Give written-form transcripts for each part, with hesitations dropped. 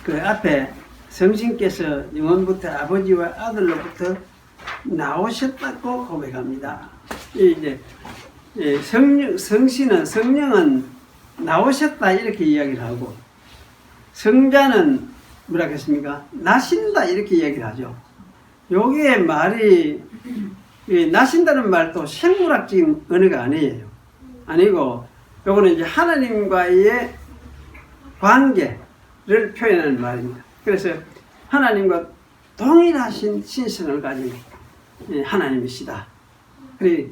그 앞에 성신께서 영원부터 아버지와 아들로부터 나오셨다고 고백합니다. 이제 성신은 나오셨다 이렇게 이야기를 하고, 성자는 뭐라 했습니까? 나신다 이렇게 이야기를 하죠. 여기에 말이 나신다는 말도 생물학적인 언어가 아니고 요거는 이제 하나님과의 관계를 표현하는 말입니다. 그래서 하나님과 동일하신 신성을 가진 하나님이시다. 그리고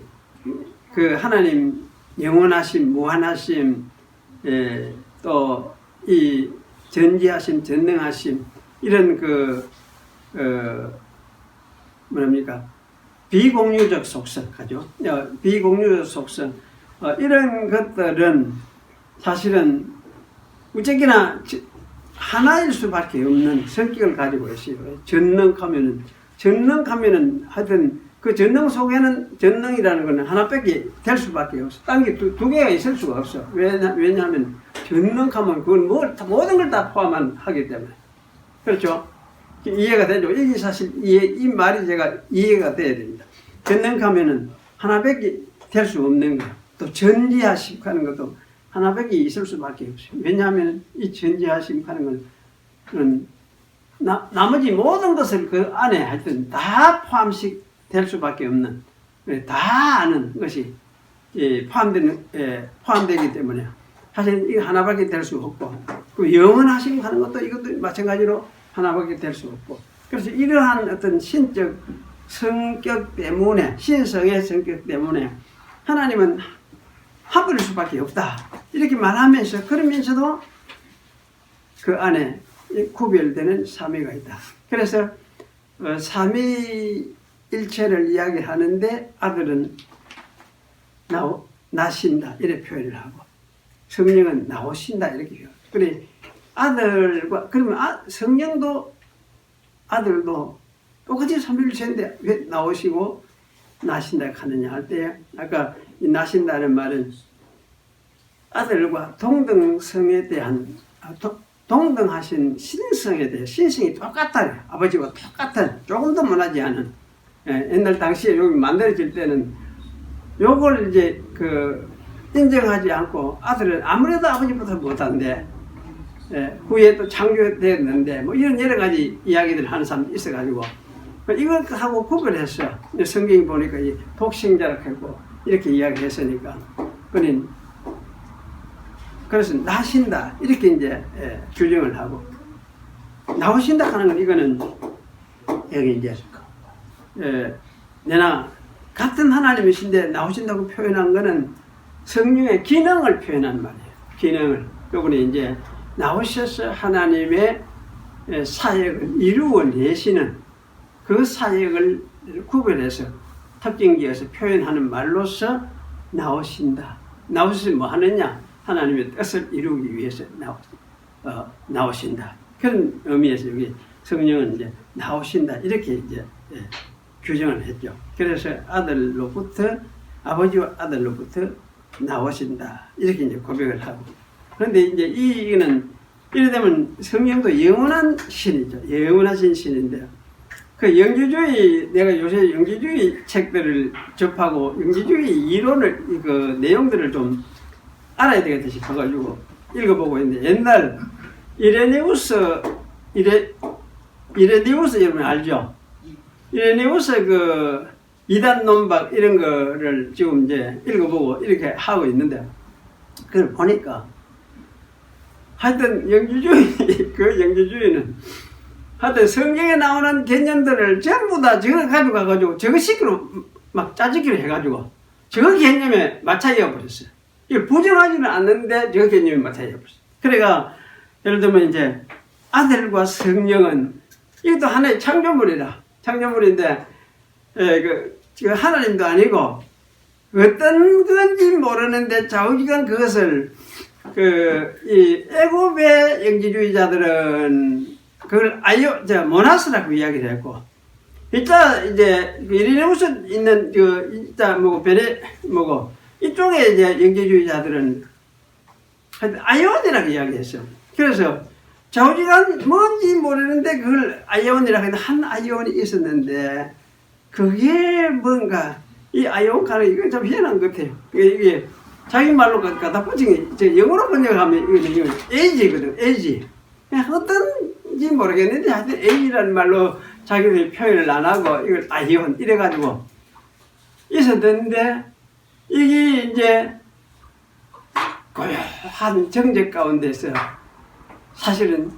그 하나님 영원하심, 무한하심, 또 이 전지하심, 전능하심, 이런 뭐랍니까? 비공유적 속성, 하죠. 비공유적 속성. 이런 것들은 사실은 무척이나 하나일 수밖에 없는 성격을 가지고 있어요. 전능하면은 하여튼 그 전능 속에는 전능이라는 것은 하나밖에 될 수밖에 없어. 딴 게 두 개가 있을 수가 없어. 왜냐하면 전능하면 그건 모든 걸 다 포함하기 때문에. 그렇죠? 이해가 되죠? 이게 사실 이 말이 제가 이해가 돼야 됩니다. 전능하면은 하나밖에 될 수 없는 거예요. 또 전지하심 하는 것도 하나밖에 있을 수밖에 없어요. 왜냐하면 이 전지하심 하는 건 나머지 모든 것을 그 안에 하여튼 다 포함될 수밖에 없는, 다 아는 것이 포함되기 때문에 사실 이거 하나밖에 될 수 없고, 그 영원하심 하는 것도 이것도 마찬가지로 하나밖에 될 수 없고, 그래서 이러한 어떤 신적 성격 때문에, 신성의 성격 때문에 하나님은 한 분일 수밖에 없다 이렇게 말하면서, 그러면서도 그 안에 구별되는 삼위가 있다. 그래서 삼위일체를 이야기하는데 아들은 나신다 이렇게 표현을 하고, 성령은 나오신다 이렇게 표현. 그래 아들과 그러면 성령도 아들도 똑같이 삼위일체인데 왜 나오시고 나신다 하느냐 할 때, 아까 이 나신다는 말은 아들과 동등성에 대한 동등하신 신성에 대해, 신성이 똑같다. 아버지와 똑같은, 조금 더 못하지 않은. 옛날 당시에 여기 만들어질 때는 요걸 이제 인정하지 않고 아들은 아무래도 아버지보다 못한데, 후에 또 창조됐는데, 뭐 이런 여러 가지 이야기들을 하는 사람이 있어가지고, 이것하고 구별했어. 성경이 보니까 이 독생자라고 했고, 이렇게 이야기했으니까. 그래서 나신다 이렇게 이제 규정을 하고, 나오신다 하는 건 이거는 여기 이제 내나 같은 하나님이신데 나오신다고 표현한 거는 성령의 기능을 표현한 말이에요. 기능을. 요번에 이제 나오셔서 하나님의 사역을 이루어내시는 그 사역을 구별해서 특징지어서 표현하는 말로서 나오신다. 나오셔서 뭐 하느냐? 하나님의 뜻을 이루기 위해서 나오신다. 그런 의미에서 여기 성령은 이제 나오신다 이렇게 이제 규정을 했죠. 그래서 아버지와 아들로부터 나오신다 이렇게 이제 고백을 하고. 그런데 이제 이거는 이래 되면 성령도 영원한 신이죠. 영원하신 신인데, 그 영지주의, 내가 요새 영지주의 책들을 접하고 영지주의 이론을 그 내용들을 좀 알아야 되겠다 싶어가지고 읽어보고 있는데, 옛날 이레니우스 여러분 알죠? 이레니우스 그 이단 논박 이런 거를 지금 이제 읽어보고 이렇게 하고 있는데, 그걸 보니까 하여튼 영지주의는 하여튼 성경에 나오는 개념들을 전부 다 저거 가져가가지고 저거식으로 막 짜집기로 해가지고 저 개념에 맞춰져 버렸어요. 이거 부정하지는 않는데 저 개념에 맞춰져 버렸어요. 그러니까 예를 들면 이제 아들과 성령은 이것도 하나의 창조물인데 그 하나님도 아니고 어떤 건지 모르는데 좌우지간 그것을 이 애굽의 영지주의자들은 그걸 모나스라고 이야기를 했고, 이제 이리네우스 있는 이쪽에 이제 영지주의자들은 아이오니라고 이야기했어요. 그래서 좌우지간 뭔지 모르는데 그걸 아이온이라고 했는데 한 아이온이 있었는데 그게 뭔가 이 아이온카는 이건 좀 희한한 것 같아요. 이게 자기 말로 갖다 붙인 게 영어로 번역하면 이거 에이지거든. 에이지. 어떤지 모르겠는데 하여튼 에이지라는 말로 자기들이 표현을 안 하고 이걸 아이온 이래가지고 있었는데 이게 이제 고요한 정적 가운데서 사실은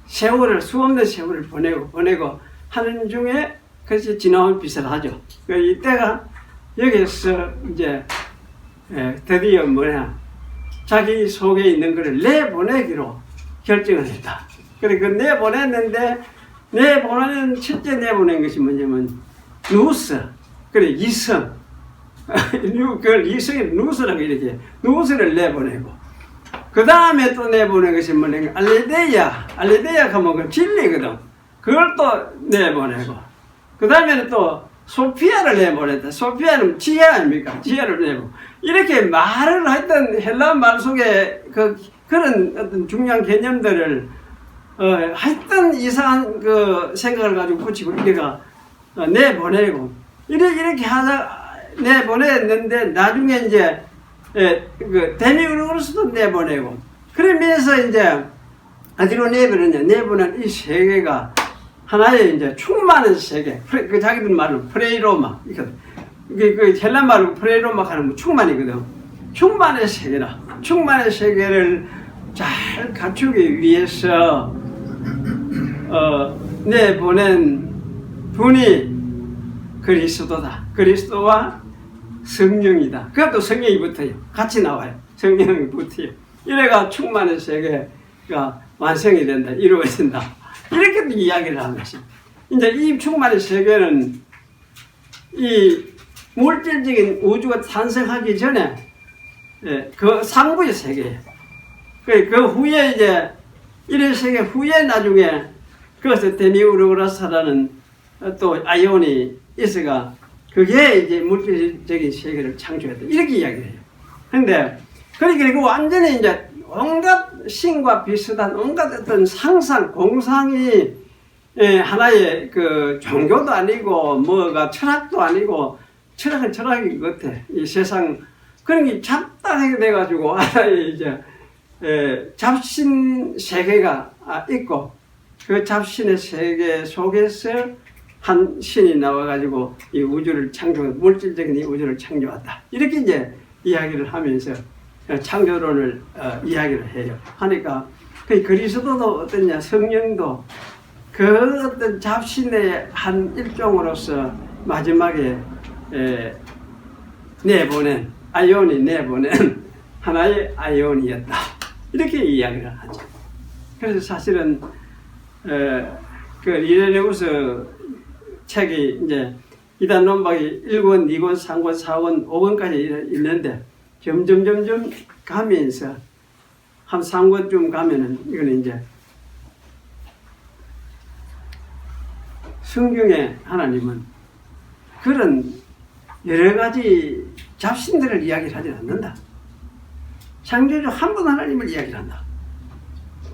세월을 수없는 세월을 보내고 하는 중에 그것이 지나온 빛을 하죠. 이때가 여기서 이제 드디어 자기 속에 있는 것을 내보내기로 결정을 했다. 그래 그 내보냈는데 내보내는 첫째 내보낸 것이 뭐냐면 누스. 그래 이성. 그걸 이성이 누스라고 이렇게 누스를 내보내고 그 다음에 또 내보낸 것이 뭐냐면 알레데야 하면 그 진리거든. 그걸 또 내보내고 그 다음에는 또 소피아를 내보냈다. 소피아는 지혜 아닙니까? 지혜를 내고 이렇게 말을 했던 헬라 말 속에 그런 어떤 중요한 개념들을 했던 이상한 그 생각을 가지고 붙이고 우리가 내보내고 이렇게 하다 내보냈는데 나중에 이제 그 데미우르스도 내보내고 그러면서 이제 어디로 내보냈냐? 내보낸 이 세계가 하나의 이제 충만한 세계. 그 자기들 말로 프레이로마. 그 헬라 말로 프레이로마 하는 거 충만이거든. 충만의 세계라. 충만의 세계를 잘 갖추기 위해서 내보낸 분이 그리스도다. 그리스도와 성령이다. 그것도 성령이 붙어요. 같이 나와요. 성령이 붙어요. 이래가 충만의 세계가 완성이 된다. 이루어진다. 이렇게 이야기를 하는 것이. 이제 이 충만의 세계는 이 물질적인 우주가 탄생하기 전에 그 상부의 세계예요. 그 후에 이제 이런 세계 후에 나중에 그것을 데미우르그라스라는 또 아이온이 있어가 그게 이제 물질적인 세계를 창조했다. 이렇게 이야기를 해요. 근데 그러니까 완전히 이제 온갖 신과 비슷한 온갖 어떤 상상, 공상이 하나의 그 종교도 아니고 뭐가 철학도 아니고 철학은 철학인 것 같아. 이 세상 그런 게 잡다하게 돼가지고 하나의 이제 잡신 세계가 있고 그 잡신의 세계 속에서 한 신이 나와가지고 이 우주를 물질적인 이 우주를 창조했다. 이렇게 이제 이야기를 하면서 창조론을 이야기를 해요. 하니까 그 그리스도도 어떠냐, 성령도 그 어떤 잡신의 한 일종으로서 마지막에 내보낸 아이온이 내보낸 하나의 아이온이었다. 이렇게 이야기를 하죠. 그래서 사실은 그 이레네우스 책이 이제 이단 논박이 1권, 2권, 3권, 4권, 5권까지 있는데 점점 가면서 한 3권쯤 가면은 이거는 이제 성경의 하나님은 그런 여러 가지 잡신들을 이야기를 하지 않는다. 창조주 한 분 하나님을 이야기를 한다.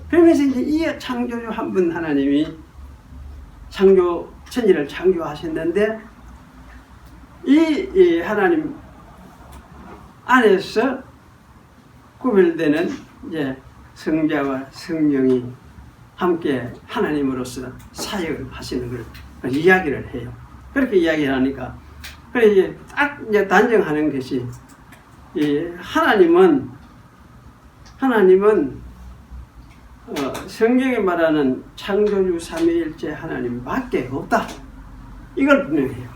그러면서 이제 이 창조주 한 분 하나님이 천지를 창조하셨는데 이 하나님 안에서 구별되는 이제 성자와 성령이 함께 하나님으로서 사역을 하시는 걸 이야기를 해요. 그렇게 이야기를 하니까 그래 이제 딱 이제 단정하는 것이 이 하나님은 성경에 말하는 창조주 삼위일체 하나님밖에 없다. 이걸 분명해요.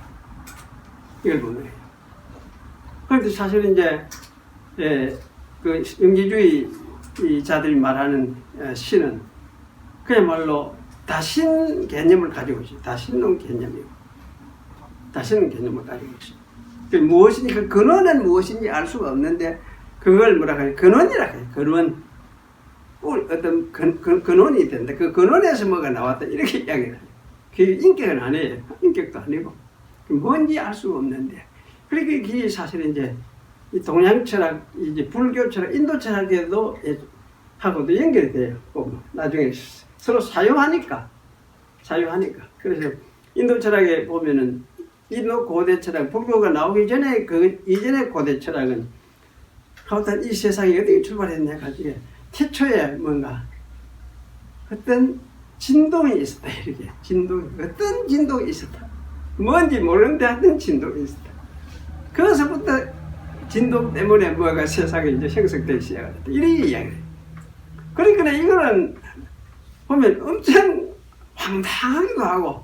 이걸 분명해요. 그런데 사실은 이제 그 영지주의 자들이 말하는 신은 그야말로 다신 개념을 가지고 있어요. 다신론 개념이고 다신론 개념을 가지고 있어요. 그 무엇인지 그 근원은 무엇인지 알 수가 없는데 그걸 뭐라고 해요? 근원이라고 해요. 근원. 어떤 근원이 된다. 그 근원에서 뭐가 나왔다. 이렇게 이야기를 해요. 그게 인격은 아니에요. 인격도 아니고. 뭔지 알 수가 없는데. 그렇게 그게 사실은 이제 이 동양 철학, 이제 불교 철학, 인도 철학에도 하고도 연결이 돼요. 보면 나중에 서로 사유하니까. 그래서 인도 철학에 보면은 인도 고대 철학, 불교가 나오기 전에 그 이전의 고대 철학은 하여튼 이 세상이 어떻게 출발했냐 가지고 태초에 뭔가 어떤 진동이 있었다. 이렇게 어떤 진동이 있었다. 뭔지 모르는데 하여튼 진동이 있었다. 그래서부터 진동 때문에 뭐가 세상에 이제 형성되기 시작했다. 이런 이야기예요. 그러니까 이거는 보면 엄청 황당하기도 하고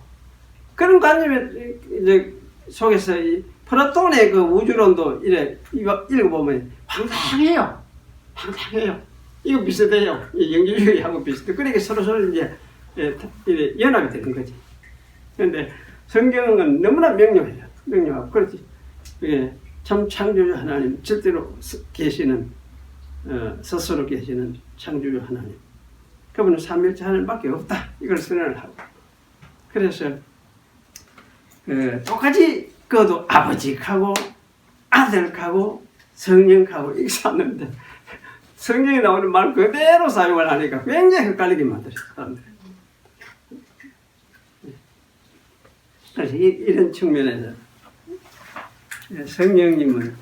그런 관념에 이제 속에서 이 플라톤의 그 우주론도 이래 읽어보면 황당해요. 이거 비슷해요. 영주주의하고 비슷해. 그러니까 서로 이제 이래 연합이 되는 거지. 그런데 성경은 너무나 명료하고 그렇지. 이게 참 창조주 하나님 절대로 계시는 스스로 계시는 창조주 하나님. 그분은 삼일째 하나님밖에 없다. 이걸 선언을 하고. 그래서 똑같이 그도 아버지하고 아들하고 성령하고 이렇게 샀는데 성경에 나오는 말 그대로 사용을 하니까 굉장히 헷갈리게 만들어요. 사람들. 그래서 이런 측면에서 성령님은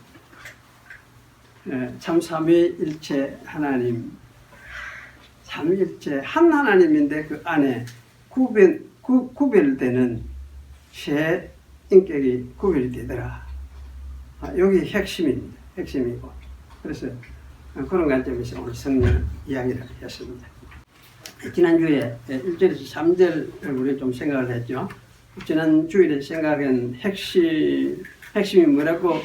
참 삼위일체 하나님, 삼위일체 한 하나님인데 그 안에 구별되는 세 인격이 구별이 되더라. 여기 핵심이고. 그래서 그런 관점에서 오늘 성령 이야기를 했습니다. 지난주에 1절에서 3절을 우리 좀 생각을 했죠. 지난 주일에 생각한 핵심이 뭐라고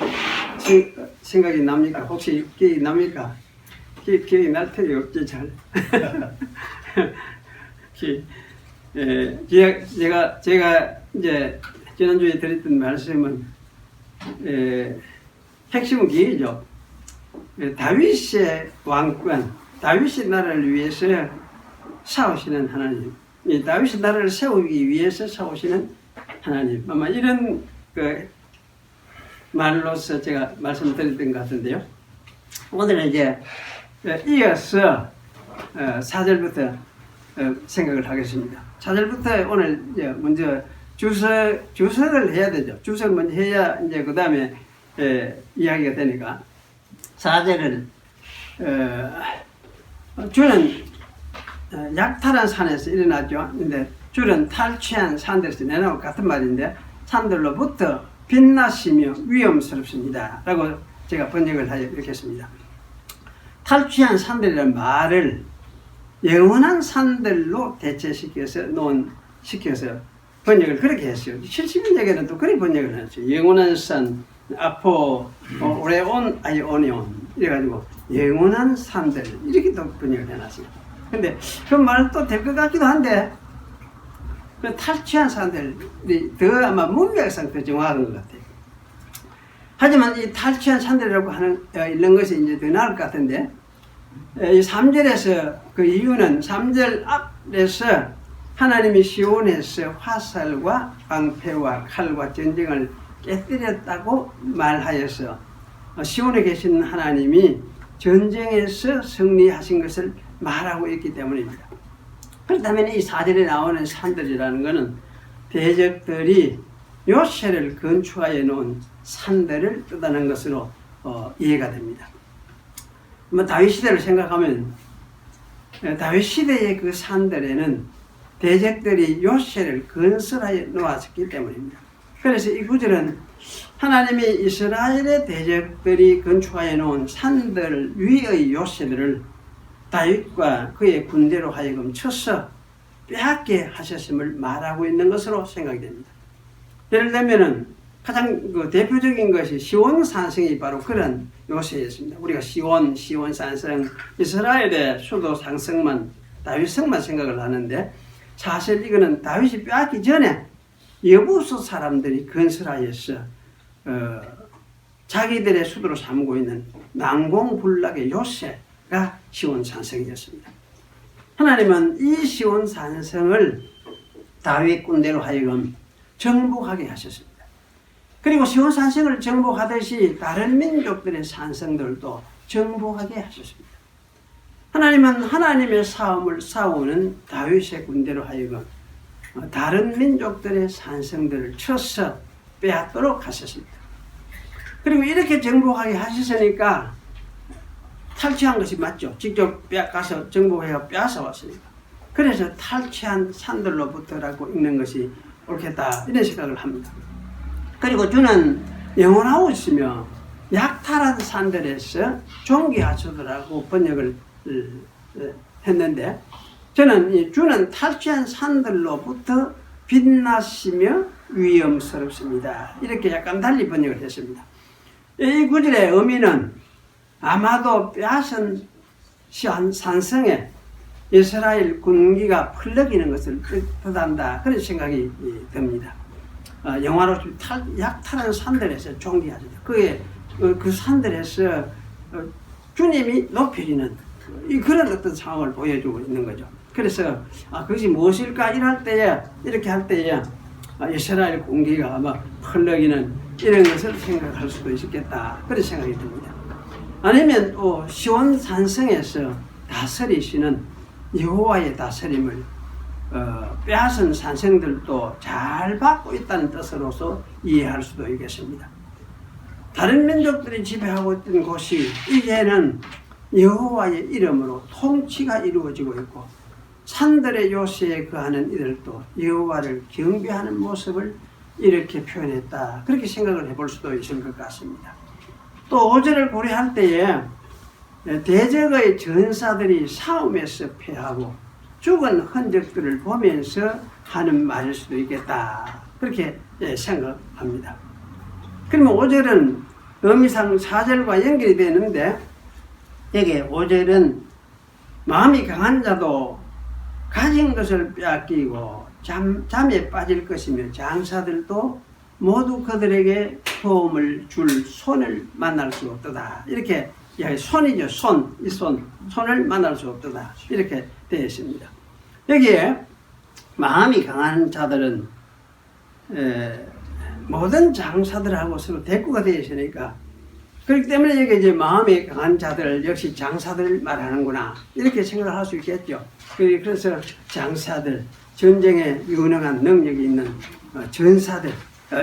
생각이 납니까? 혹시 기억이 납니까? 기억이 날 테니 없지 잘. 제가 이제 지난주에 드렸던 말씀은 핵심은 기회죠. 다윗의 왕권, 다윗의 나라를 위해서 싸우시는 하나님, 이 다윗의 나라를 세우기 위해서 싸우시는 하나님. 아마 이런 그 말로서 제가 말씀드렸던 것 같은데요. 오늘은 이제 이어서 4절부터 생각을 하겠습니다. 4절부터 오늘 이제 먼저 주석을 해야 되죠. 주석을 먼저 해야 이제 그 다음에 이야기가 되니까 4절은 주는 약탈한 산에서 일어났죠. 근데 주는 탈취한 산들에서 내나올 같은 말인데 산들로부터 빛나시며 위험스럽습니다. 라고 제가 번역을 하여 이렇게 했습니다. 탈취한 산들이라는 말을 영원한 산들로 대체시켜서 번역을 그렇게 했어요. 70년대에는 또 그렇게 번역을 했어요. 영원한 산, 오레온, 아이오니온 이래가지고 영원한 산들 이렇게 또 번역을 해놨어요. 근데 그 말도 될 것 같기도 한데 그 탈취한 산들이 더 아마 문맥상 더 정확한 것 같아요. 하지만 이 탈취한 산들이라고 하는 이런 것이 이제 더 나을 것 같은데 이 3절에서 그 이유는 3절 앞에서 하나님이 시온에서 화살과 방패와 칼과 전쟁을 깨뜨렸다고 말하여서 시온에 계신 하나님이 전쟁에서 승리하신 것을 말하고 있기 때문입니다. 그렇다면 이 4절에 나오는 산들이라는 것은 대적들이 요새를 건축하여 놓은 산들을 뜻하는 것으로 이해가 됩니다. 다윗 시대를 생각하면 다윗 시대의 그 산들에는 대적들이 요새를 건설하여 놓았기 때문입니다. 그래서 이 구절은 하나님이 이스라엘의 대적들이 건축하여 놓은 산들 위의 요새들을 다윗과 그의 군대로 하여금 쳐서 빼앗게 하셨음을 말하고 있는 것으로 생각이 됩니다. 예를 들면은 가장 그 대표적인 것이 시온 산성이 바로 그런 요새였습니다. 우리가 시온 산성, 이스라엘의 수도 상성만, 다윗 성만 생각을 하는데 사실 이거는 다윗이 빼앗기 전에 여부수 사람들이 건설하여서 자기들의 수도로 삼고 있는 난공불락의 요새가 시온 산성이었습니다. 하나님은 이 시온 산성을 다윗 군대로 하여금 정복하게 하셨습니다. 그리고 시온 산성을 정복하듯이 다른 민족들의 산성들도 정복하게 하셨습니다. 하나님은 하나님의 싸움을 싸우는 다윗의 군대로 하여금 다른 민족들의 산성들을 쳐서 빼앗도록 하셨습니다. 그리고 이렇게 정복하게 하셨으니까 탈취한 것이 맞죠. 직접 가서 정복해서 빼앗아 왔으니까. 그래서 탈취한 산들로부터라고 읽는 것이 옳겠다 이런 생각을 합니다. 그리고 주는 영원하시며 약탈한 산들에서 존귀하시더라고 번역을 했는데, 저는 주는 탈취한 산들로부터 빛나시며 위엄스럽습니다. 이렇게 약간 달리 번역을 했습니다. 이 구절의 의미는 아마도 빼앗은 산성에 이스라엘 군기가 풀러기는 것을 뜻한다, 그런 생각이 듭니다. 영화로 약탈한 산들에서 존귀하시다. 그 산들에서 주님이 높여지는 그런 어떤 상황을 보여주고 있는 거죠. 그래서 그것이 무엇일까 이렇게 할 때에 이스라엘 군기가 아마 흘러기는 이런 것을 생각할 수도 있겠다, 그런 생각이 듭니다. 아니면 또 시온 산성에서 다스리시는 여호와의 다스림을 빼앗은 산성들도 잘 받고 있다는 뜻으로서 이해할 수도 있겠습니다. 다른 민족들이 지배하고 있던 곳이 이제는 여호와의 이름으로 통치가 이루어지고 있고, 산들의 요새에 거하는 이들도 여호와를 경배하는 모습을 이렇게 표현했다, 그렇게 생각을 해볼 수도 있을 것 같습니다. 또 5절을 고려할 때에 대적의 전사들이 싸움에서 패하고 죽은 흔적들을 보면서 하는 말일 수도 있겠다, 그렇게 생각합니다. 그러면 5절은 의미상 4절과 연결이 되는데, 여기 5절은 마음이 강한 자도 가진 것을 빼앗기고 잠에 빠질 것이며 장사들도 모두 그들에게 도움을 줄 손을 만날 수 없도다, 이렇게 손이죠. 손을 만날 수 없도다, 이렇게 되어 있습니다. 여기에 마음이 강한 자들은 모든 장사들하고 서로 대꾸가 되어 있으니까, 그렇기 때문에 여기 이제 마음이 강한 자들 역시 장사들을 말하는구나, 이렇게 생각을 할 수 있겠죠. 그래서 장사들, 전쟁에 유능한 능력이 있는 전사들,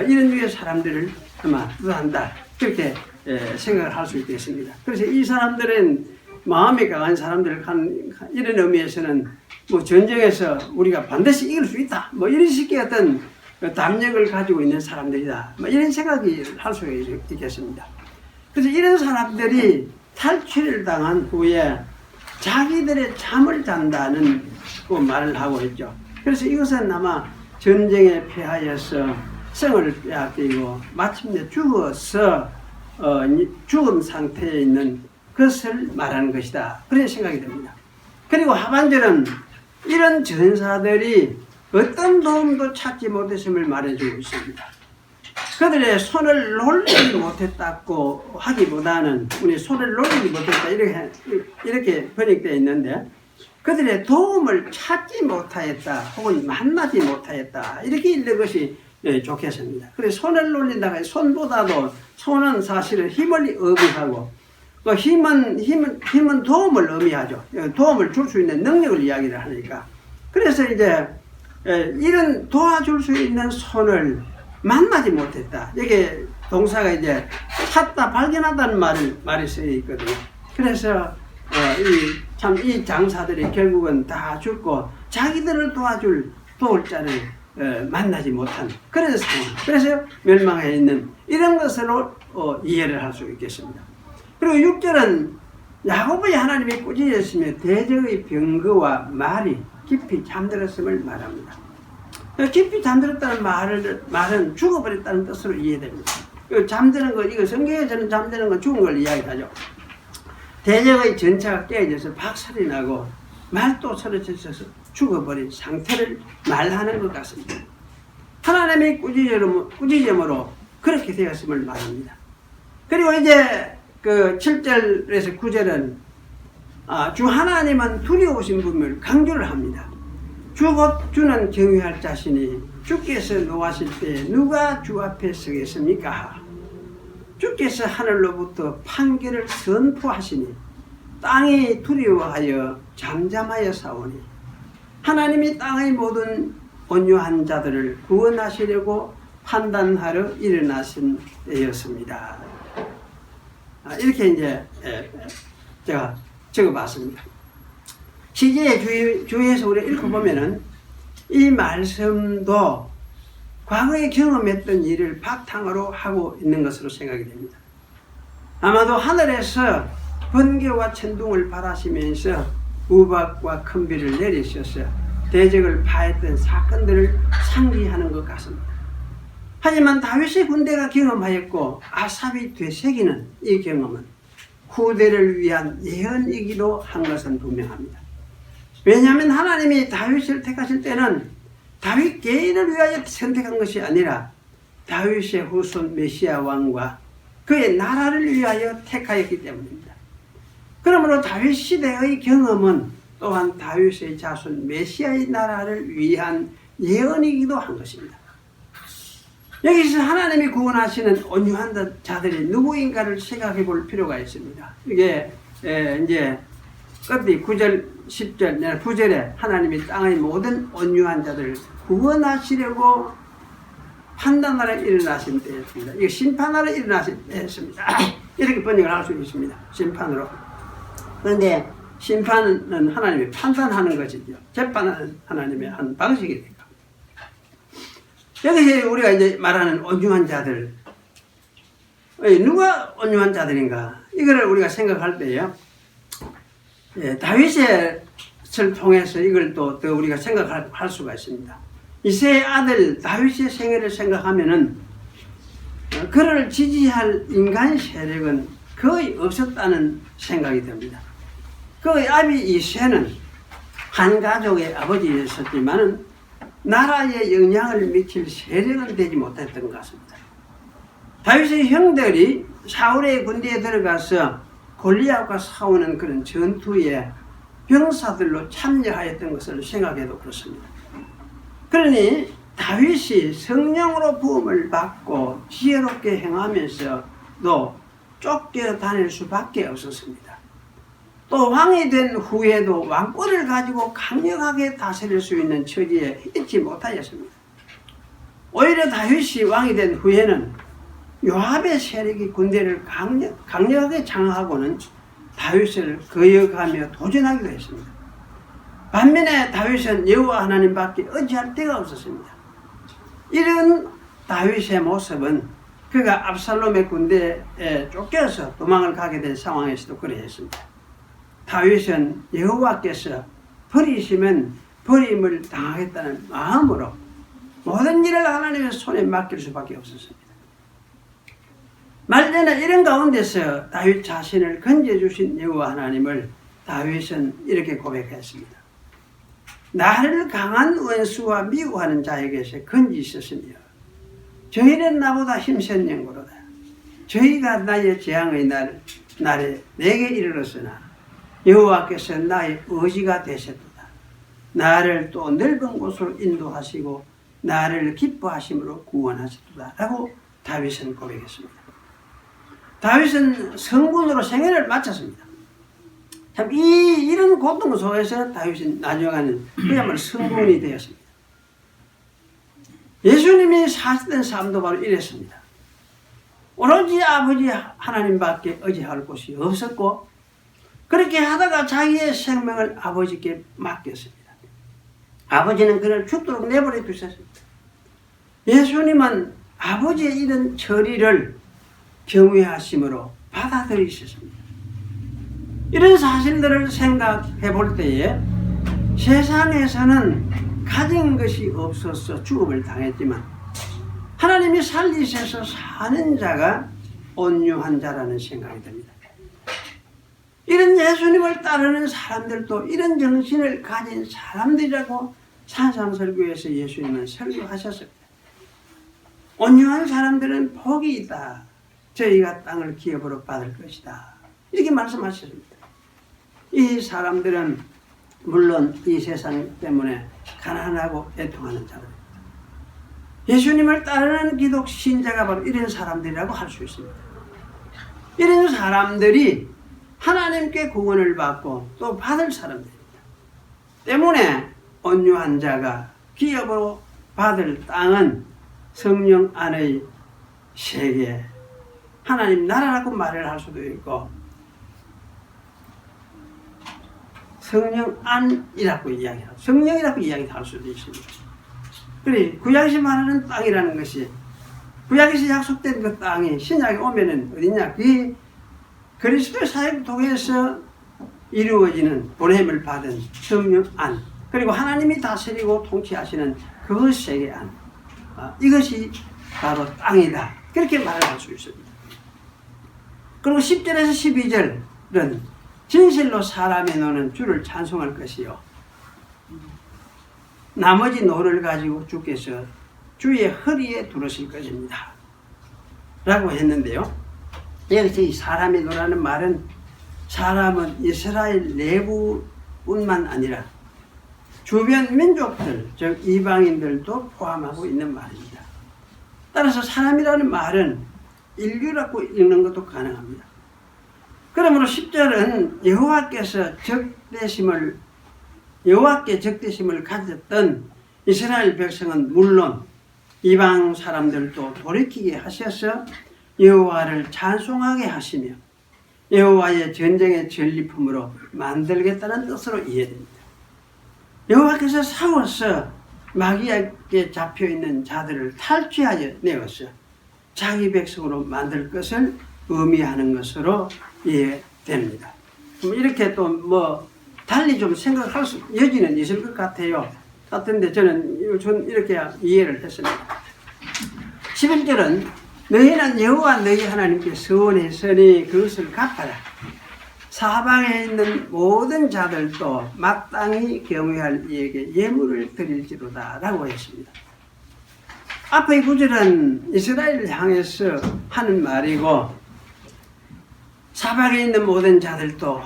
이런 류의 사람들을 아마 뜻한다, 그렇게 생각을 할 수 있겠습니다. 그래서 이 사람들은 마음이 강한 사람들을 이런 의미에서는 뭐 전쟁에서 우리가 반드시 이길 수 있다, 뭐 이런 식의 어떤 담력을 가지고 있는 사람들이다, 뭐 이런 생각이 할 수 있겠습니다. 그래서 이런 사람들이 탈취를 당한 후에 자기들의 잠을 잔다는 그 말을 하고 있죠. 그래서 이것은 아마 전쟁에 패하여서 성을 빼앗기고 마침내 죽어서 죽음 상태에 있는 것을 말하는 것이다, 그런 생각이 듭니다. 그리고 하반절은 이런 전사들이 어떤 도움도 찾지 못했음을 말해주고 있습니다. 그들의 손을 놀리지 못했다고 하기보다는 우리 손을 놀리지 못했다, 이렇게 번역되어 있는데, 그들의 도움을 찾지 못하였다 혹은 만나지 못하였다, 이렇게 읽는 것이 좋겠습니다. 그래서 손을 놀린다가, 손보다도 손은 사실은 힘을 의미하고, 그 힘은 도움을 의미하죠. 도움을 줄 수 있는 능력을 이야기를 하니까. 그래서 이제 이런 도와줄 수 있는 손을 만나지 못했다. 이게 동사가 찾다, 발견하다는 말이 쓰여 있거든요. 그래서 이 장사들이 결국은 다 죽고 자기들을 도울 자를 만나지 못한 그런 상황. 그래서 멸망해 있는 이런 것으로 이해를 할 수 있겠습니다. 그리고 6절은 야곱의 하나님이 꾸짖으시며 대적의 병거와 말이 깊이 잠들었음을 말합니다. 깊이 잠들었다는 말은 죽어버렸다는 뜻으로 이해됩니다. 잠드는 거, 이거 성경에서는 잠드는 건 죽은 걸 이야기하죠. 대적의 전차가 깨져서 박살이 나고 말도 쓰러져서 죽어버린 상태를 말하는 것 같습니다. 하나님의 꾸짖음으로 그렇게 되었음을 말합니다. 그리고 이제 그 7절에서 9절은 주 하나님은 두려우신 분을 강조를 합니다. 주는 경외할 자신이 주께서 노하실 때 누가 주 앞에 서겠습니까? 주께서 하늘로부터 판결을 선포하시니 땅이 두려워하여 잠잠하여 싸우니 하나님이 땅의 모든 온유한 자들을 구원하시려고 판단하러 일어나신 때였습니다. 이렇게 이제 제가 적어봤습니다. 시제의 주위에서 우리가 읽어보면은 이 말씀도 과거에 경험했던 일을 바탕으로 하고 있는 것으로 생각이 됩니다. 아마도 하늘에서 번개와 천둥을 바라시면서 우박과 큰 비를 내리셔서 대적을 파했던 사건들을 상기하는 것 같습니다. 하지만 다윗의 군대가 경험하였고 아삽이 되새기는 이 경험은 후대를 위한 예언이기도 한 것은 분명합니다. 왜냐하면 하나님이 다윗을 택하실 때는 다윗 개인을 위하여 선택한 것이 아니라 다윗의 후손 메시아 왕과 그의 나라를 위하여 택하였기 때문입니다. 그러므로 다윗 시대의 경험은 또한 다윗의 자손 메시아의 나라를 위한 예언이기도 한 것입니다. 여기서 하나님이 구원하시는 온유한 자들이 누구인가를 생각해 볼 필요가 있습니다. 이게 이제 끝이 9절, 10절, 9절에 하나님이 땅의 모든 온유한 자들을 구원하시려고 판단하러 일어나신 때였습니다. 이게 심판하러 일어나신 때였습니다. 이렇게 번역을 할 수 있습니다. 심판으로. 그런데 심판은 하나님이 판단하는 것이죠. 재판하는 하나님의 한 방식이니까. 여기서 우리가 이제 말하는 온유한 자들, 누가 온유한 자들인가? 이거를 우리가 생각할 때요, 다윗을 통해서 이걸 또 더 우리가 생각할 수가 있습니다. 이새의 아들 다윗의 생애를 생각하면은 그를 지지할 인간 세력은 거의 없었다는 생각이 듭니다. 그의 아비 이새는 한 가족의 아버지였었지만은 나라에 영향을 미칠 세력은 되지 못했던 것 같습니다. 다윗의 형들이 사울의 군대에 들어가서 골리앗과 싸우는 그런 전투에 병사들로 참여하였던 것을 생각해도 그렇습니다. 그러니 다윗이 성령으로 부음을 받고 지혜롭게 행하면서도 쫓겨 다닐 수밖에 없었습니다. 또 왕이 된 후에도 왕권을 가지고 강력하게 다스릴 수 있는 처지에 있지 못하였습니다. 오히려 다윗이 왕이 된 후에는 요압의 세력이 군대를 강력하게 장악하고는 다윗을 거역하며 도전하기도 했습니다. 반면에 다윗은 여호와 하나님밖에 의지할 데가 없었습니다. 이런 다윗의 모습은 그가 압살롬의 군대에 쫓겨서 도망을 가게 된 상황에서도 그러했습니다. 다윗은 여호와께서 버리시면 버림을 당하겠다는 마음으로 모든 일을 하나님의 손에 맡길 수밖에 없었습니다. 말년에 이런 가운데서 다윗 자신을 건져주신 여호와 하나님을 다윗은 이렇게 고백했습니다. 나를 강한 원수와 미워하는 자에게서 건지셨으며 저희는 나보다 힘센 영고로다. 저희가 나의 재앙의 날에 내게 이르렀으나 여호와께서 나의 의지가 되셨도다. 나를 또 넓은 곳으로 인도하시고 나를 기뻐하심으로 구원하셨도다. 라고 다윗은 고백했습니다. 다윗은 성군으로 생애를 마쳤습니다. 참 이런 고통 속에서 다윗은 나중에는 그야말로 성군이 되었습니다. 예수님이 사시던 삶도 바로 이랬습니다. 오로지 아버지 하나님밖에 의지할 곳이 없었고 그렇게 하다가 자기의 생명을 아버지께 맡겼습니다. 아버지는 그를 죽도록 내버려 두셨습니다. 예수님은 아버지의 이런 처리를 경외하심으로 받아들이셨습니다. 이런 사실들을 생각해 볼 때에 세상에서는 가진 것이 없어서 죽음을 당했지만 하나님이 살리셔서 사는 자가 온유한 자라는 생각이 듭니다. 이런 예수님을 따르는 사람들도 이런 정신을 가진 사람들이라고 산상설교에서 예수님은 설교하셨습니다. 온유한 사람들은 복이 있다. 저희가 땅을 기업으로 받을 것이다. 이렇게 말씀하셨습니다. 이 사람들은 물론 이 세상 때문에 가난하고 애통하는 자들입니다. 예수님을 따르는 기독 신자가 바로 이런 사람들이라고 할 수 있습니다. 이런 사람들이 하나님께 구원을 받고 또 받을 사람들입니다. 때문에 온유한 자가 기업으로 받을 땅은 성령 안의 세계, 하나님 나라라고 말을 할 수도 있고 성령 안이라고 이야기하고 성령이라고 이야기할 수도 있습니다. 그래 구약에서 말하는 땅이라는 것이 구약에서 약속된 그 땅이 신약에 오면은 어디냐? 그 그리스도의 사역을 통해서 이루어지는 보냄을 받은 성령 안, 그리고 하나님이 다스리고 통치하시는 그 세계 안, 이것이 바로 땅이다. 그렇게 말할 수 있습니다. 그리고 10절에서 12절은 진실로 사람의 노는 주를 찬송할 것이요 나머지 노를 가지고 주께서 주의 허리에 두르실 것입니다 라고 했는데요, 여기서 이 사람의 노라는 말은 사람은 이스라엘 내부뿐만 아니라 주변 민족들, 즉 이방인들도 포함하고 있는 말입니다. 따라서 사람이라는 말은 인류라고 읽는 것도 가능합니다. 그러므로 10절은 여호와께 적대심을 가졌던 이스라엘 백성은 물론 이방 사람들도 돌이키게 하셔서 여호와를 찬송하게 하시며 여호와의 전쟁의 전리품으로 만들겠다는 뜻으로 이해됩니다. 여호와께서 싸워서 마귀에게 잡혀있는 자들을 탈취하여 내어서 자기 백성으로 만들 것을 의미하는 것으로 이해됩니다. 이렇게 또 달리 좀 생각할 수 여지는 있을 것 같은데 저는 이렇게 이해를 했습니다. 11절은 너희는 여호와 너희 하나님께 서원했으니 그것을 갚아라. 사방에 있는 모든 자들도 마땅히 경외할 이에게 예물을 드릴지로다 라고 했습니다. 앞의 구절은 이스라엘을 향해서 하는 말이고 사방에 있는 모든 자들도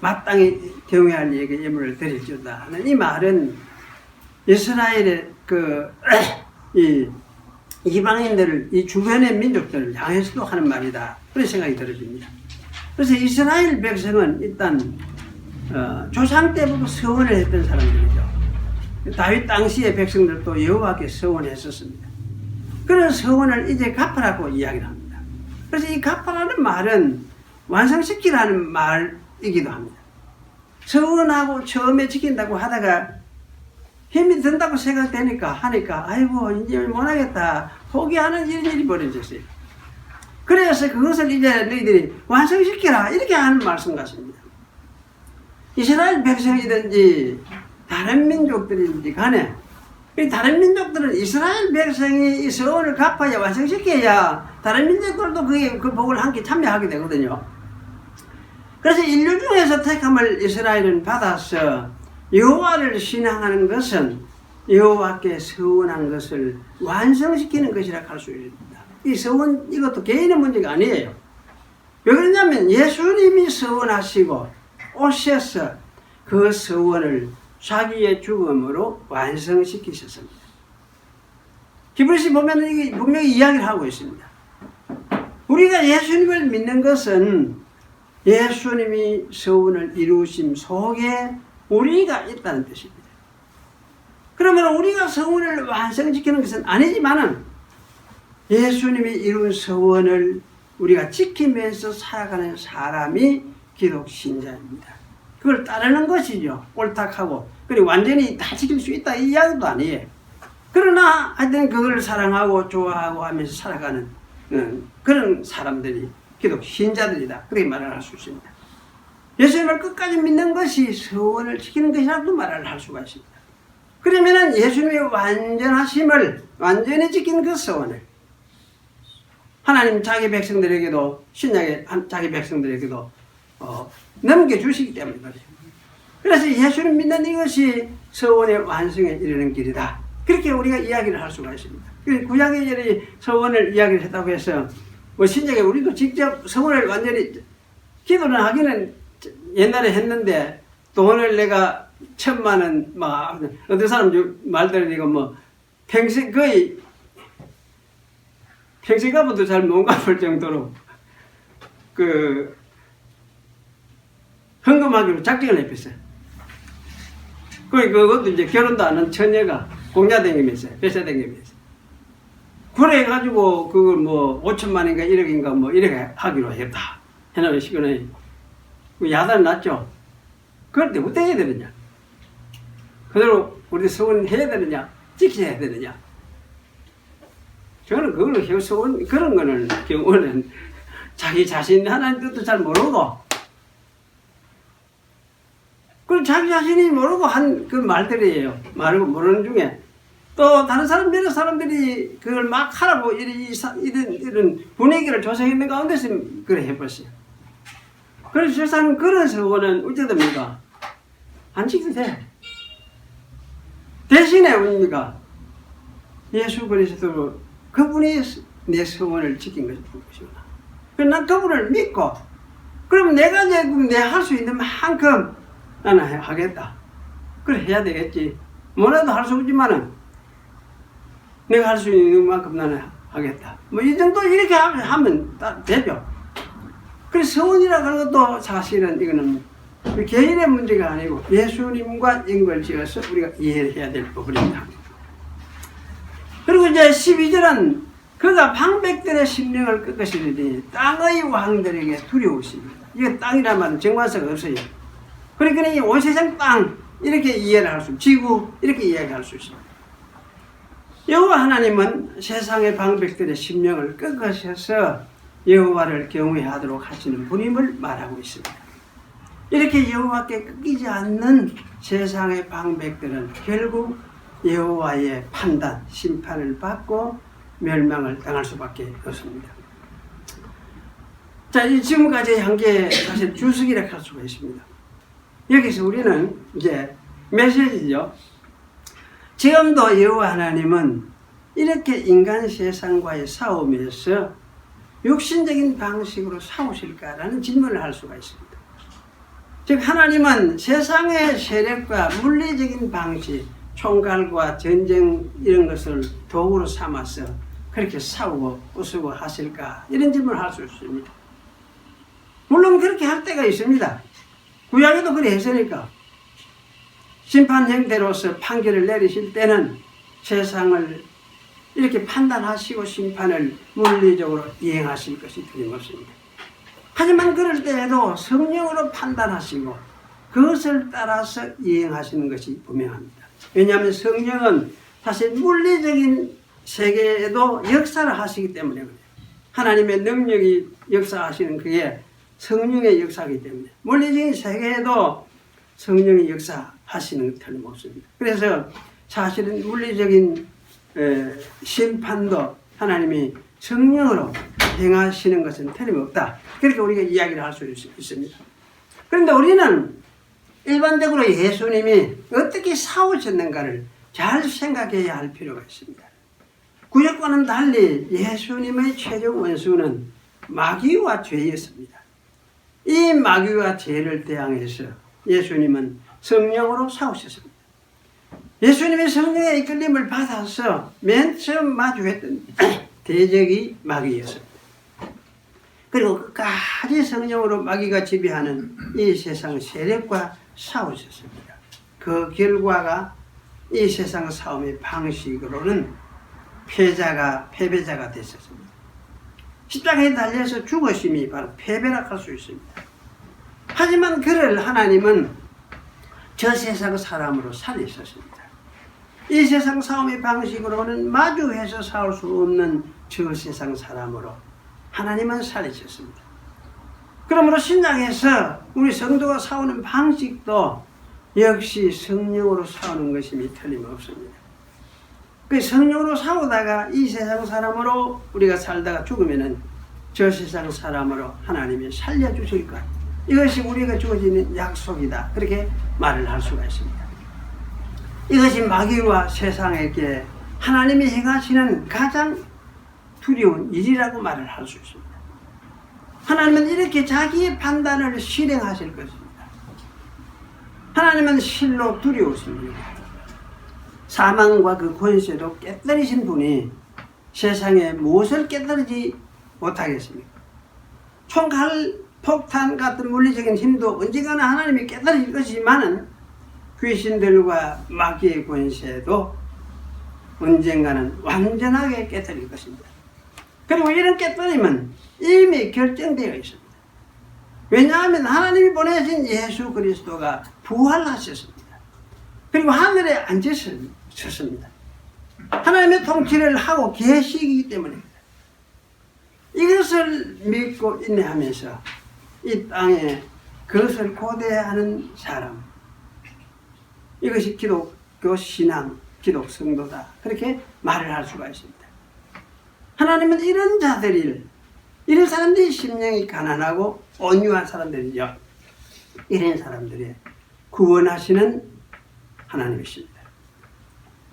마땅히 경외할 이에게 예물을 드릴지로다 하는 이 말은 이스라엘의 이 이방인들을, 이 주변의 민족들을 향해서도 하는 말이다. 그런 생각이 들어집니다. 그래서 이스라엘 백성은 일단 조상 때부터 서원을 했던 사람들이죠. 다윗 당시의 백성들도 여호와께 서원했었습니다. 그런 서원을 이제 갚으라고 이야기를 합니다. 그래서 이 갚으라는 말은 완성시키라는 말이기도 합니다. 서원하고 처음에 지킨다고 하다가 힘이 든다고 생각되니까 아이고 이제 못하겠다 포기하는 이런 일이 벌어졌어요. 그래서 그것을 이제 너희들이 완성시키라 이렇게 하는 말씀 같습니다. 이스라엘 백성이든지 다른 민족들이든지 간에 다른 민족들은 이스라엘 백성이 이 서원을 갚아야 완성시켜야 다른 민족들도 그 복을 함께 참여하게 되거든요. 그래서 인류 중에서 택함을 이스라엘은 받아서 여호와를 신앙하는 것은 여호와께 서원한 것을 완성시키는 것이라 할 수 있습니다. 이 서원 이것도 개인의 문제가 아니에요. 왜 그러냐면 예수님이 서원하시고 오셔서 그 서원을 자기의 죽음으로 완성시키셨습니다. 히브리서 보면 이게 분명히 이야기를 하고 있습니다. 우리가 예수님을 믿는 것은 예수님이 서원을 이루심 속에 우리가 있다는 뜻입니다. 그러면 우리가 서원을 완성시키는 것은 아니지만은 예수님이 이룬 서원을 우리가 지키면서 살아가는 사람이 기독 신자입니다. 그걸 따르는 것이죠. 옳다하고 그리고 완전히 다 지킬 수 있다 이 이야기도 아니에요. 그러나 하여튼 그걸 사랑하고 좋아하고 하면서 살아가는 그런 사람들이 기독 신자들이다 그렇게 말을 할 수 있습니다. 예수님을 끝까지 믿는 것이 서원을 지키는 것이라도 말을 할 수가 있습니다. 그러면은 예수님의 완전하심을 완전히 지킨 그 서원을 하나님 자기 백성들에게도 신약의 자기 백성들에게도 넘겨주시기 때문에 그렇죠. 그래서 예수를 믿는 이것이 서원의 완성에 이르는 길이다. 그렇게 우리가 이야기를 할 수가 있습니다. 구약의 서원을 이야기를 했다고 해서 신약에 우리도 직접 서원을 완전히 기도는 하기는 옛날에 했는데 돈을 내가 1,000,000원 막 어떤 사람 말대로 이거 평생 거의 평생 갚아도 잘 못 갚을 정도로 헌금하기로 작정을 했어요. 그것도 이제 결혼도 안 한 처녀가 공자 댕기면서, 회사 댕기면서. 그래가지고, 그걸 뭐, 5천만 원인가 1억인가 뭐, 이렇게 하기로 했다. 해놓으시거나, 야단 났죠? 그럴 때 어떻게 해야 되느냐? 그대로 우리 서원 해야 되느냐? 지켜야 되느냐? 저는 그걸로 서원, 그런 거는, 경우는 자기 자신 하나님 뜻도 잘 모르고, 그 자기 자신이 모르고 한 그 말들이에요. 말고 모르는 중에. 또 다른 사람, 여러 사람들이 그걸 막 하라고 이런 분위기를 조성했는 가운데서 그래 해버렸어요. 그래서 세상은 그런 서원은 어찌 됩니까? 안 지켜도 돼. 대신에 우리가 예수 그리스도로 그분이 내 서원을 지킨 것이구나. 그래서 난 그분을 믿고, 그럼 내가 내 할 수 있는 만큼 나는 하겠다. 그래 해야 되겠지. 뭐라도 할 수 없지만은 내가 할 수 있는 만큼 나는 하겠다. 뭐 이 정도 이렇게 하면 되죠. 그래서 서원이라고 하는 것도 사실은 이거는 개인의 문제가 아니고 예수님과 연결지어서 우리가 이해를 해야 될 부분입니다. 그리고 이제 12절은 그가 방백들의 심령을 꺾으시리니 땅의 왕들에게 두려우십니다. 이게 땅이란 말은 정관사가 없어요. 그러니까 이 온 세상 땅 이렇게 이해를 할 수, 지구 이렇게 이해할 수 있습니다. 여호와 하나님은 세상의 방백들의 심령을 꺾으셔서 여호와를 경외하도록 하시는 분임을 말하고 있습니다. 이렇게 여호와께 꺾이지 않는 세상의 방백들은 결국 여호와의 판단, 심판을 받고 멸망을 당할 수밖에 없습니다. 자, 지금까지 한 게 사실 주석이라 할 수가 있습니다. 여기서 우리는 이제 메시지죠. 지금도 여호와 하나님은 이렇게 인간 세상과의 싸움에서 육신적인 방식으로 싸우실까라는 질문을 할 수가 있습니다. 즉 하나님은 세상의 세력과 물리적인 방식, 총칼과 전쟁 이런 것을 도구로 삼아서 그렇게 싸우고 부수고 하실까? 이런 질문을 할 수 있습니다. 물론 그렇게 할 때가 있습니다. 구약에도 그래 했으니까. 심판 형태로서 판결을 내리실 때는 세상을 이렇게 판단하시고 심판을 물리적으로 이행하실 것이 틀림없습니다. 하지만 그럴 때에도 성령으로 판단하시고 그것을 따라서 이행하시는 것이 분명합니다. 왜냐하면 성령은 사실 물리적인 세계에도 역사를 하시기 때문에 그래요. 하나님의 능력이 역사하시는 그게 성령의 역사이기 때문에 물리적인 세계에도 성령이 역사하시는 것 틀림없습니다. 그래서 사실은 물리적인 심판도 하나님이 성령으로 행하시는 것은 틀림없다. 그렇게 우리가 이야기를 할 수 있습니다. 그런데 우리는 일반적으로 예수님이 어떻게 싸우셨는가를 잘 생각해야 할 필요가 있습니다. 구약과는 달리 예수님의 최종 원수는 마귀와 죄였습니다. 이 마귀와 죄를 대항해서 예수님은 성령으로 싸우셨습니다. 예수님이 성령의 이끌림을 받아서 맨 처음 마주했던 대적이 마귀였습니다. 그리고 끝까지 성령으로 마귀가 지배하는 이 세상 세력과 싸우셨습니다. 그 결과가 이 세상 싸움의 방식으로는 패배자가 됐었습니다. 십자가에 달려서 죽으심이 바로 패배라 할 수 있습니다. 하지만 그를 하나님은 저 세상 사람으로 살리셨습니다. 이 세상 싸움의 방식으로는 마주해서 싸울 수 없는 저 세상 사람으로 하나님은 살리셨습니다. 그러므로 신약에서 우리 성도가 싸우는 방식도 역시 성령으로 싸우는 것임이 틀림없습니다. 그 성령으로 싸우다가 이 세상 사람으로 우리가 살다가 죽으면은 저 세상 사람으로 하나님이 살려주실 것. 이것이 우리가 주어지는 약속이다. 그렇게 말을 할 수가 있습니다. 이것이 마귀와 세상에게 하나님이 행하시는 가장 두려운 일이라고 말을 할 수 있습니다. 하나님은 이렇게 자기의 판단을 실행하실 것입니다. 하나님은 실로 두려우십니다. 사망과 그 권세도 깨뜨리신 분이 세상에 무엇을 깨뜨리지 못하겠습니까? 총칼 폭탄 같은 물리적인 힘도 언젠가는 하나님이 깨달으실 것이지만은 귀신들과 마귀의 권세도 언젠가는 완전하게 깨뜨릴 것입니다. 그리고 이런 깨뜨림은 이미 결정되어 있습니다. 왜냐하면 하나님이 보내신 예수 그리스도가 부활하셨습니다. 그리고 하늘에 앉으셨습니다. 하나님의 통치를 하고 계시기 때문입니다. 이것을 믿고 인내하면서 이 땅에 그것을 고대하는 사람, 이것이 기독교 신앙, 기독 성도다, 그렇게 말을 할 수가 있습니다. 하나님은 이런 자들을, 이런 사람들이 심령이 가난하고 온유한 사람들이죠. 이런 사람들이 구원하시는 하나님이십니다.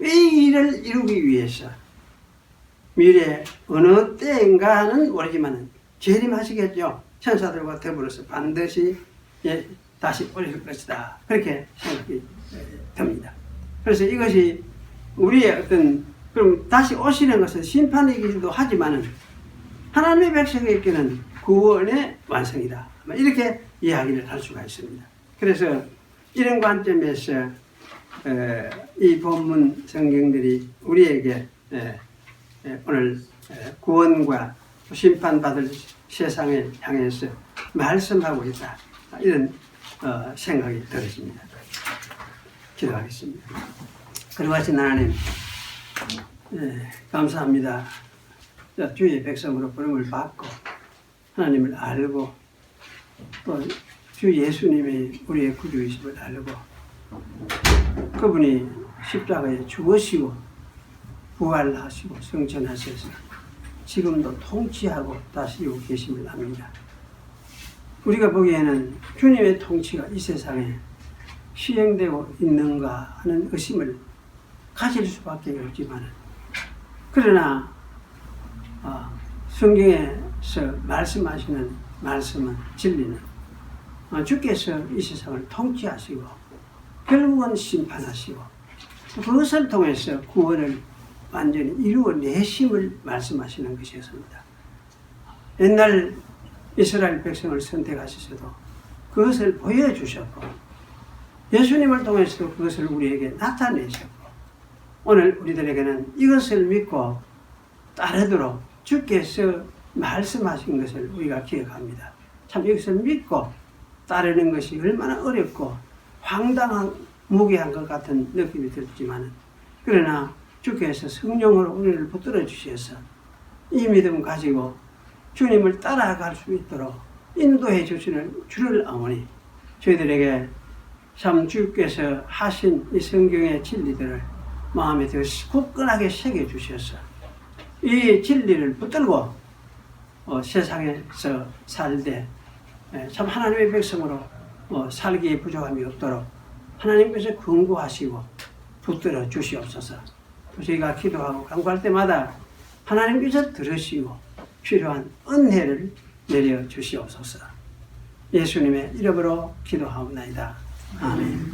이 일을 이루기 위해서 미래 어느 때인가는 모르지만 재림하시겠죠. 천사들과 더불어서 반드시 다시 오실 것이다, 그렇게 생각이 듭니다. 그래서 이것이 우리의 어떤, 그럼 다시 오시는 것은 심판이기도 하지만은 하나님의 백성에게는 구원의 완성이다, 이렇게 이야기를 할 수가 있습니다. 그래서 이런 관점에서 이 본문 성경들이 우리에게 오늘 구원과 심판받을 세상을 향해서 말씀하고 있다, 이런 생각이 들었습니다. 기도하겠습니다. 거룩하신 하나님, 감사합니다. 주의 백성으로 부름을 받고 하나님을 알고 또 주 예수님이 우리의 구주이심을 알고 그분이 십자가에 죽으시고 부활하시고 승천하셔서 지금도 통치하고 다스리고 계심을 압니다. 우리가 보기에는 주님의 통치가 이 세상에 시행되고 있는가 하는 의심을 가질 수밖에 없지만, 그러나 성경에서 말씀하시는 말씀은, 진리는 주께서 이 세상을 통치하시고 결국은 심판하시고 그것을 통해서 구원을 완전히 이루어내심을 말씀하시는 것이었습니다. 옛날 이스라엘 백성을 선택하셔서도 그것을 보여주셨고 예수님을 통해서도 그것을 우리에게 나타내셨고, 오늘 우리들에게는 이것을 믿고 따르도록 주께서 말씀하신 것을 우리가 기억합니다. 참 이것을 믿고 따르는 것이 얼마나 어렵고 황당한 무게한 것 같은 느낌이 들지만, 그러나 주께서 성령으로 우리를 붙들어 주셔서 이 믿음 가지고 주님을 따라갈 수 있도록 인도해 주시는 주를 아오니, 저희들에게 참 주께서 하신 이 성경의 진리들을 마음에 더 굳건하게 새겨 주셔서 이 진리를 붙들고 세상에서 살되 참 하나님의 백성으로 살기에 부족함이 없도록 하나님께서 긍고하시고 붙들어 주시옵소서. 저희가 기도하고 간구할 때마다 하나님께서 들으시고 필요한 은혜를 내려 주시옵소서. 예수님의 이름으로 기도하옵나이다. 아멘.